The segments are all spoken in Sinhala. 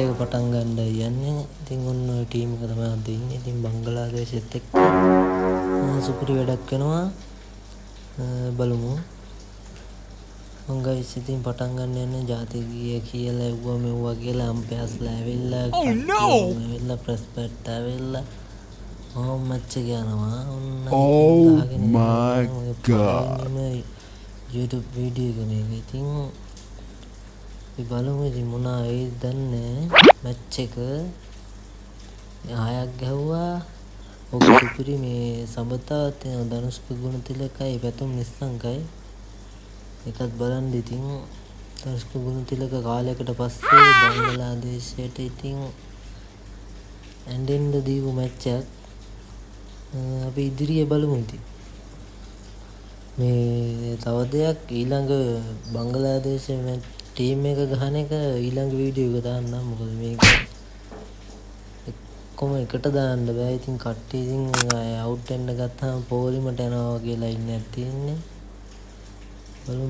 එක පටන් ගන්න යන්නේ. ඉතින් ඔන්න ඔය ටීම් එක තමයි අද ඉන්නේ. ඉතින් බංගලාදේශෙත් එක්ක සුපිරි වැඩක් වෙනවා. බලමු. මං ගයිස් ඉතින් පටන් ගන්න යන්නේ ජාතික ගීය කියලා එව්වා මෙව්වා කියලා අම්පයර්ස්ලා ඇවිල්ලා ඇවිල්ලා ප්‍රෙස් පැට් ඇවිල්ලා මැච් එක යනවා. ඔන්න YouTube වීඩියෝ එක මේක. ඉතින් අපි බලමු ඉතින් මොනවා වෙයිද දන්නේ. මැච් එක 6ක් ගැහුවා. ඔක සුපිරි මේ සබතාවත් ධනුෂ්ක ගුණතිලකයි පැතුම් නිස්සංකයි එකත් බලන්න. ඉතින් ධනුෂ්ක ගුණතිලක කාලයකට පස්සේ බංගලාදේශයට ඉතින් ඇඬෙන්න දීපු මැච් එකක්. අපි ඉදිරියේ බලමු. ඉතින් මේ තව දෙයක් ඊළඟ බංගලාදේශයේ ටීම් එක ගහන එක ඊළඟ වීඩියෝ එක දාන්නම්. මොකද මේක කොහොම එකට දාන්න බෑ. ඉතින් කට්ටිය ඉතින් අවුට් වෙන්න ගත්තාම පොලිමට යනවා කියලා ඉන්නේ තියෙන්නේ.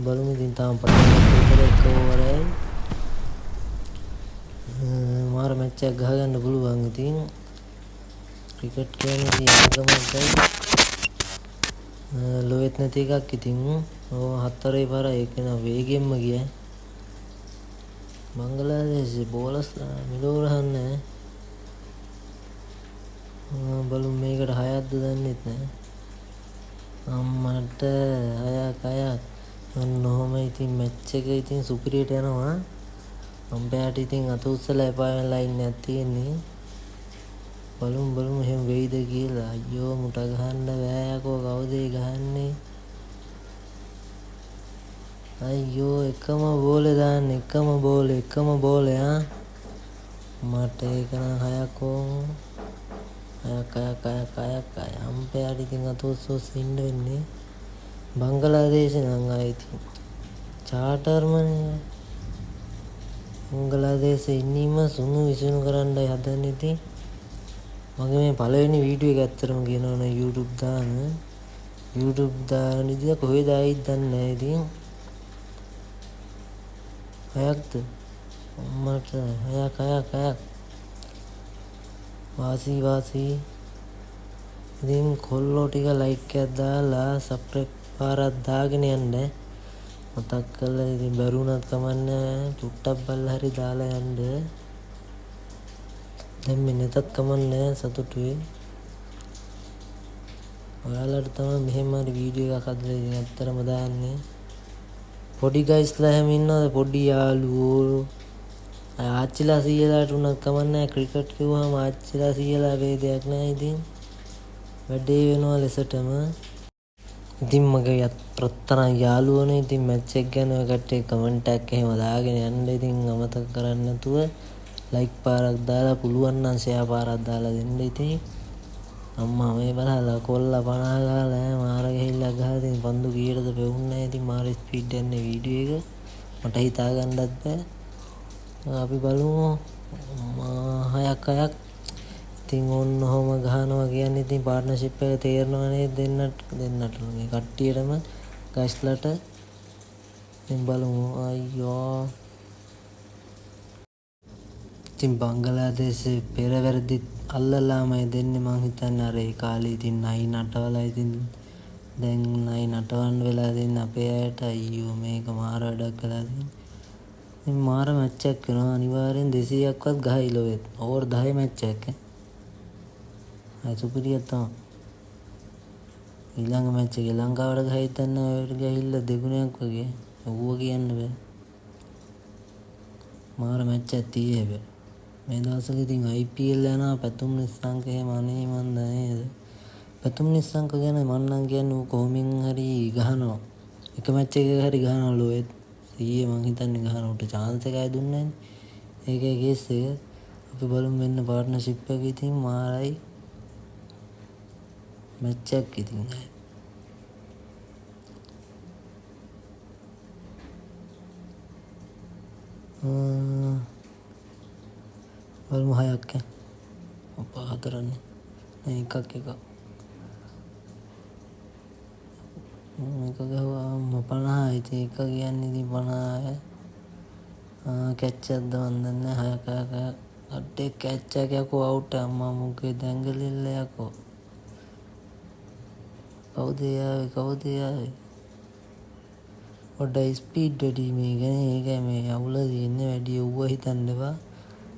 බලමු ඉතින් තාම පටන් ගන්න එක ඕවරයි. මාර මැච් එකක් ගහගන්න පුළුවන්. ඉතින් ක්‍රිකට් කියන්නේ ආගමයි. ලෝයෙත් නැති එකක්. ඉතින් හතරේ පාර ඒක න වේගෙන්ම ගියා. බංගලාදේශේ බෝලර්ස්ලා මිලෝරහන්නේ. බලමු මේකට 6ක්ද දන්නෙත් නෑ. අම්මට 6ක් ඔන්න ඔහම. ඉතින් මැච් එක ඉතින් සුපිරියට යනවා. අම්පයාට ඉතින් අත උස්සලා එපා වෙලා ඉන්නේ තියෙන්නේ. බලමු එහෙම වෙයිද කියලා. අයියෝ මුට ගහන්න බෑ යකෝ. කවුද ගහන්නේ? අයියෝ එකම බෝලේ දාන්න. එකම බෝලේ ආ. මට ඒක නම් 6ක් ඕන. 6ක් අම්පයාට ඉතින් අත උස්සලා ඉන්න වෙන්නේ. බංගලාදේශේ නම් ආයේ ඉතින් චාටර්මනේ. බංගලාදේශේ ඉන්නීම සුණු විසුණු කරන්නයි හදන්නේ. ඉතින් මගේ මේ පළවෙනි වීඩියෝ එක ඇත්තටම කියනවනේ YouTube දාන ඉතින් කොහෙද ආයිත් දන්නේ නැහැ. ඉතින් 6ක්ද අම්මට 6ක් වාසි. ඉතින් කොල්ලෝ ටික ලයික් එකක් දාලා සබ්ස්ක්‍රයිබ් පාරක් දාගෙන යන්න මතක් කරලා. ඉතින් බැරුණත් කමන්නේ චුට්ටක් බලලා හරි දාලා යන්න. දැන් මේ නැතත් කමන්නේ සතුටුයි. ඔයාලට තමයි මෙහෙම හරි වීඩියෝ එකක් හදලා ඉතින් ඇත්තටම දාන්නේ. පොඩි ගයිස්ලා හැම ඉන්නවද පොඩි යාළුවෝ. ආච්චිලා සීයලාට උනත් කමන්නේ. ක්‍රිකට් කිව්වම ආච්චිලා සීයලා වේදයක් නැහැ. ඉතින් වැඩේ වෙනවා ලෙසටම. ඉතින් මගේ ප්‍රතරම් යාළුවෝනේ. ඉතින් මැච් එක ගැන ඔය කට්ටිය කමෙන්ට් එකක් එහෙම දාගෙන යන්න. ඉතින් අමතක කරන්නේ නැතුව ලයික් පාරක් දාලා පුළුවන් නම් ෂෙයා පාරක් දාලා දෙන්න. ඉතින් අම්මා මේ බලලා කොල්ලා 50 ගාලා මාර ගිහිල්ලා ගහලා ඉතින් පන්දු කීයටද පෙවුන්නේ. ඉතින් මාර ස්පීඩ් යන්නේ වීඩියෝ එක. මට හිතා ගන්නත් බෑ. අපි බලමු 6ක්. ඉතින් ඕන්න ඔහොම ගහනවා කියන්නේ ඉතින් පාර්ට්නර්ෂිප් එක තේරෙනවා නේද දෙන්නට මේ කට්ටියටම ගයිස්ලට. ඉතින් බලමු. අයියෝ ඉතින් බංගලාදේශේ පෙරවැරදි අල්ලලාමයි දෙන්නේ මං හිතන්නේ. අර ඒ කාලේ ඉතින් නයි නටවලා ඉතින් දැන් නයි නටවන්න වෙලා දෙන්නේ අපේ අයට. අයියෝ මේක මාර වැඩක් කළා දෙන්නේ. ඉතින් මාර මැච් එකක් වෙනවා. අනිවාර්යෙන් 200ක්වත් ගහයි ලොවෙත්. ඕවර් 10 මැච් එකක්. සුපිරියක් තමයි. ඊළඟ මැච් එකේ ලංකාවට ගහයි තන්න ඔයට ගිහිල්ලා දෙගුණයක් වගේ. ඌව කියන්න බෑ. මාර මැච් එකක් තියෙයි හැබැයි. මේ දවස්වල ඉතින් IPL යනවා. පැතුම් නිස්සංක එහෙම අනේ මන් නේද. පැතුම් නිස්සංක ගැන මම නම් කියන්නේ ඌ කොහොමින් හරි ගහනවා. එක මැච් එකක හරි ගහනවා ලෝයෙත්. 100 මං හිතන්නේ ගහනවා. උට chance එකයි දුන්නේ නැහැ. ඒකේ කේස් එක. අපි බලමු මෙන්න පාර්ට්නර්ෂිප් එක ඉතින් මාරයි. මැච් එකක් ඉතින් බලමු 6ක්. අපා 4න්නේ. එකක්. මේක ගහුවාම 50. ඉතින් එක කියන්නේ ඉතින් 50. කැච් එකක්ද මන් දන්නේ නැහැ. 6ක අඩේ කැච් එක යකෝ අවුට් අම්මා මුගේ දැංගලිල්ල යකෝ. කවුද යාවේ පොඩ්ඩයි ස්පීඩ් වැඩි මේක නේ. ඒකයි මේ අවුල තියෙන්නේ වැඩි. ඌව හිතන්න එපා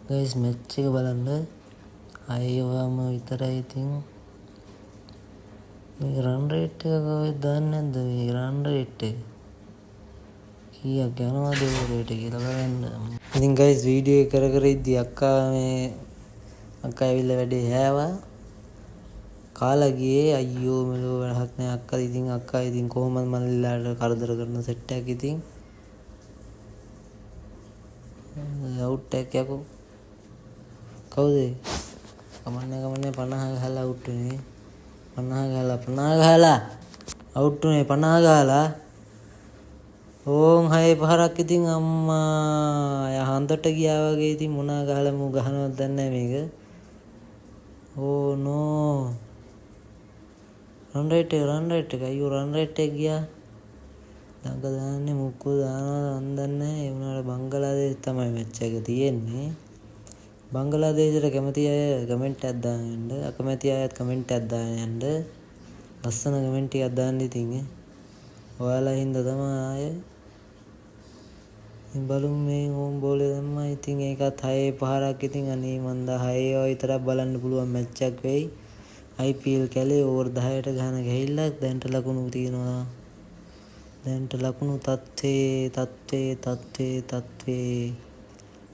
ගයිස්. මැච් එක බලන්න. අයවම විතරයි ඉතින්. මේ රන් රේට් එක කොහෙද දන්නේ නැද්ද? මේ රන් රේට් එක කීයක් යනවද ඕවරේට කියලා බලන්න. ඉතින් ගයිස් වීඩියෝ එක කර ඉද්දි අක්කා ඇවිල්ලා වැඩේ හැවා. කාලා ගියේ අයියෝ මෙලෝ වැඩක් නෑ අක්කා. ඉතින් අක්කා ඉතින් කොහොමද මල්ලිලාට කරදර කරන සෙට් එකක් ඉතින් අවුට් එකක් යකෝ. කවුද? කමන්නේ 50 ගහලා අවුට් උනේ. 50 ගහලා අවුට් උනේ 50 ගහලා. ඕන් 6 පහරක් ඉතින් අම්මා හන්දට ගියා වගේ. ඉතින් මොනා ගහලා මූ ගහනවද දන්නේ නැහැ මේක. ඕ නෝ රන් රේට් එක අයියෝ රන් රේට් එක ගියා. දඟ දාන්නේ මුක්කෝ දානවද මන් දන්නේ නැහැ. ඒ වුණාට බංගලාදේශ තමයි මැච් එක තියෙන්නේ. බංගලාදේශයට කැමති අය කමෙන්ට් එකක් දාන්න යන්න. අකමැති අයත් කමෙන්ට් එකක් දාන්න යන්න. ලස්සන කමෙන්ට් එකක් දාන්න ඉතින් ඔයාලා හින්දා තමයි ආයේ. ඉතින් බලමු මේ හෝම් බෝලේ දැම්මා. ඉතින් ඒකත් 6 පහරක්. ඉතින් අනේ මන්දා 6 විතරක් බලන්න පුළුවන් මැච් එකක් වෙයි. IPL කැලේ ඕවර් 10ට ගහන ගහිල්ලා දැන්ට ලකුණු තියෙනවා. දැන්ට ලකුණු තත්ත්වේ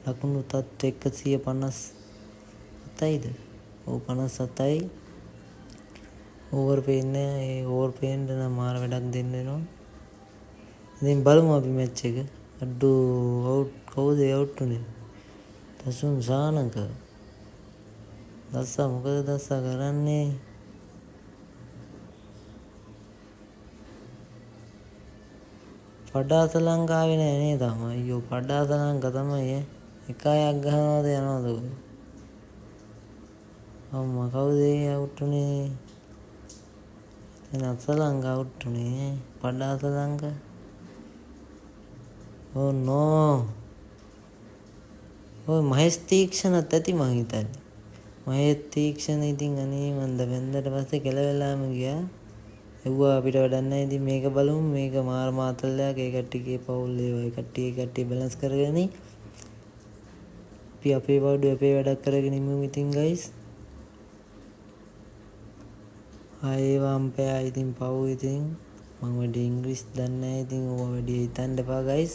ලකුණු තත්ත්ව 157යිද? ඔව් 57යි. ඕවර් පේන්නේ. ඒ ඕවර් පේන්න නම් මාර වැඩක් දෙන්න වෙනවා. ඉතින් බලමු අපි මැච් එක. අඩෝ අවුට් කවුද අවුට් උනේ? දසුන් සානක. දස්සා මොකද දස්සා කරන්නේ? පඩාස ලංකාවේ නෑ නේ තාම. අයියෝ පඩාස ලංකා තමයි එකයක් ගහනවද යනවද? අම්මා කවුද අවුට් උනේ? එතන අසලංග අවුට් උනේ. පඩාස ලංකා. ඕ නෝ. ඔය මහේෂ් තීක්ෂණත් ඇති මං හිතන්නේ. මහේෂ් තීක්ෂණ ඉතින් අනේ මන්ද වෙන්දට පස්සේ කෙලවෙලාම ගියා. එව්වා අපිට වැඩක් නැහැ. ඉතින් මේක බලමු. මේක මාර මාතල්ලයක්. ඒ කට්ටියගේ පවුල් ඒ කට්ටිය බැලන්ස් කරගෙන අපි අපේ පාඩුවේ අපේ වැඩක් කරගෙන ඉමු ඉතින් ගයිස්. ආයේ වම්පයා ඉතින් පව් ඉතින් මම වැඩි ඉංග්‍රීසි දන්නේ නැහැ. ඉතින් ඕවා වැඩි හිතන්න එපා ගයිස්.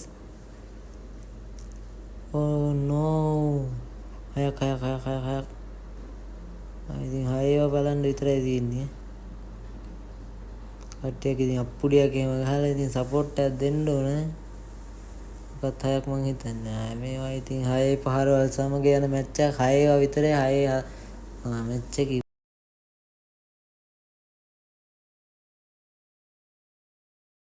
ඕ නෝ. හයක්. ඉතින් 6 බලන්න විතරයි තියෙන්නේ. කට්ටියක් ඉතින් අප්පුඩියක් එහෙම ගහලා ඉතින් සපෝට් එකක් දෙන්න ඕනේ. මොකක්ද 6ක් මං හිතන්නේ. මේවා ඉතින් 6 පහරවල් සමග යන මැච් එක 6 විතරයි. 6 මැච් එක